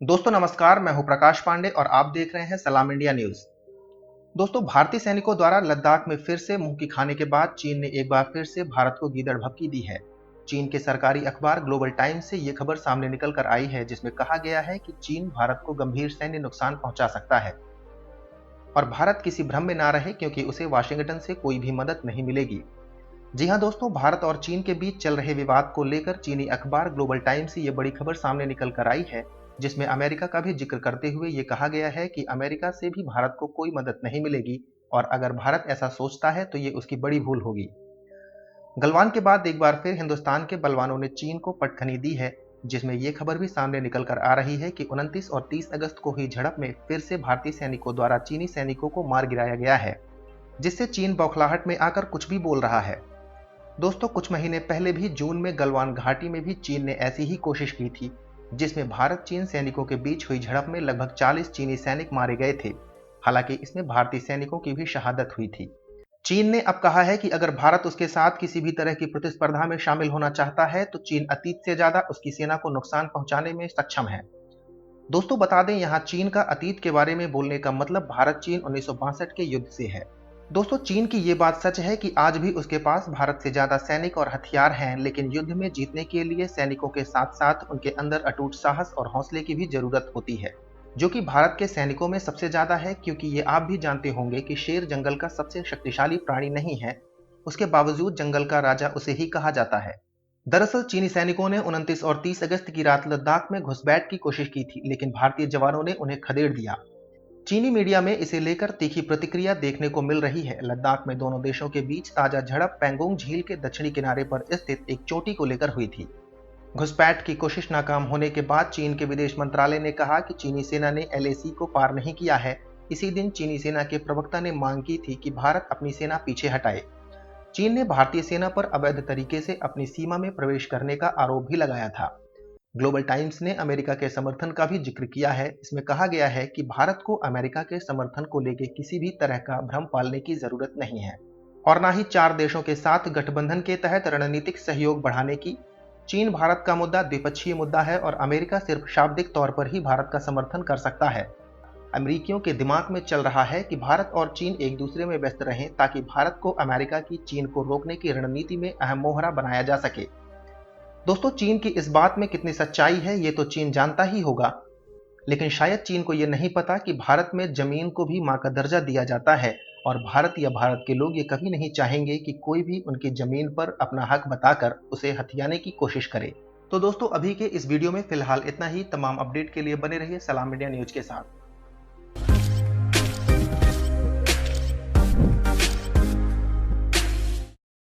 दोस्तों नमस्कार, मैं हूं प्रकाश पांडे और आप देख रहे हैं सलाम इंडिया न्यूज। दोस्तों, भारतीय सैनिकों द्वारा लद्दाख में फिर से मुंह की खाने के बाद चीन ने एक बार फिर से भारत को गीदड़ भभकी दी है। चीन के सरकारी अखबार ग्लोबल टाइम्स से ये खबर सामने निकल कर आई है, जिसमें कहा गया है कि चीन भारत को गंभीर सैन्य नुकसान पहुंचा सकता है और भारत किसी भ्रम में ना रहे, क्योंकि उसे वाशिंगटन से कोई भी मदद नहीं मिलेगी। जी हां दोस्तों, भारत और चीन के बीच चल रहे विवाद को लेकर चीनी अखबार ग्लोबल टाइम्स से ये बड़ी खबर सामने निकल कर आई है, जिसमें अमेरिका का भी जिक्र करते हुए ये कहा गया है कि अमेरिका से भी भारत को कोई मदद नहीं मिलेगी और अगर भारत ऐसा सोचता है तो ये उसकी बड़ी भूल होगी। गलवान के बाद एक बार फिर हिंदुस्तान के बलवानों ने चीन को पटखनी दी है, जिसमें ये खबर भी सामने निकल कर आ रही है कि 29 और 30 अगस्त को हुई झड़प में फिर से भारतीय सैनिकों द्वारा चीनी सैनिकों को मार गिराया गया है, जिससे चीन बौखलाहट में आकर कुछ भी बोल रहा है। दोस्तों, कुछ महीने पहले भी जून में गलवान घाटी में भी चीन ने ऐसी ही कोशिश की थी, जिसमें भारत चीन सैनिकों के बीच हुई झड़प में लगभग 40 चीनी सैनिक मारे गए थे। हालांकि इसमें भारतीय सैनिकों की भी शहादत हुई थी। चीन ने अब कहा है कि अगर भारत उसके साथ किसी भी तरह की प्रतिस्पर्धा में शामिल होना चाहता है तो चीन अतीत से ज्यादा उसकी सेना को नुकसान पहुंचाने में सक्षम है। दोस्तों बता दें, यहाँ चीन का अतीत के बारे में बोलने का मतलब भारत चीन 1962 के युद्ध से है। दोस्तों, चीन की ये बात सच है कि आज भी उसके पास भारत से ज्यादा सैनिक और हथियार हैं, लेकिन युद्ध में जीतने के लिए सैनिकों के साथ साथ उनके अंदर अटूट साहस और हौसले की भी जरूरत होती है, जो कि भारत के सैनिकों में सबसे ज्यादा है, क्योंकि ये आप भी जानते होंगे कि शेर जंगल का सबसे शक्तिशाली प्राणी नहीं है, उसके बावजूद जंगल का राजा उसे ही कहा जाता है। दरअसल चीनी सैनिकों ने 29 और 30 अगस्त की रात लद्दाख में घुसपैठ की कोशिश की थी, लेकिन भारतीय जवानों ने उन्हें खदेड़ दिया। चीनी मीडिया में इसे लेकर तीखी प्रतिक्रिया देखने को मिल रही है। लद्दाख में दोनों देशों के बीच ताजा झड़प पैंगोंग झील के दक्षिणी किनारे पर स्थित एक चोटी को लेकर हुई थी। घुसपैठ की कोशिश नाकाम होने के बाद चीन के विदेश मंत्रालय ने कहा कि चीनी सेना ने एलएसी को पार नहीं किया है। इसी दिन चीनी सेना के प्रवक्ता ने मांग की थी कि भारत अपनी सेना पीछे हटाए। चीन ने भारतीय सेना पर अवैध तरीके से अपनी सीमा में प्रवेश करने का आरोप भी लगाया था। ग्लोबल टाइम्स ने अमेरिका के समर्थन का भी जिक्र किया है। इसमें कहा गया है कि भारत को अमेरिका के समर्थन को लेकर किसी भी तरह का भ्रम पालने की जरूरत नहीं है और न ही चार देशों के साथ गठबंधन के तहत रणनीतिक सहयोग बढ़ाने की। चीन भारत का मुद्दा द्विपक्षीय मुद्दा है और अमेरिका सिर्फ शाब्दिक तौर पर ही भारत का समर्थन कर सकता है। अमेरिकियों के दिमाग में चल रहा है कि भारत और चीन एक दूसरे में व्यस्त रहें, ताकि भारत को अमेरिका की चीन को रोकने की रणनीति में अहम मोहरा बनाया जा सके। दोस्तों, चीन की इस बात में कितनी सच्चाई है ये तो चीन जानता ही होगा, लेकिन शायद चीन को ये नहीं पता कि भारत में जमीन को भी मां का दर्जा दिया जाता है और भारत या भारत के लोग ये कभी नहीं चाहेंगे कि कोई भी उनकी जमीन पर अपना हक बताकर उसे हथियाने की कोशिश करे। तो दोस्तों, अभी के इस वीडियो में फिलहाल इतना ही। तमाम अपडेट के लिए बने रहिए सलाम इंडिया न्यूज के साथ।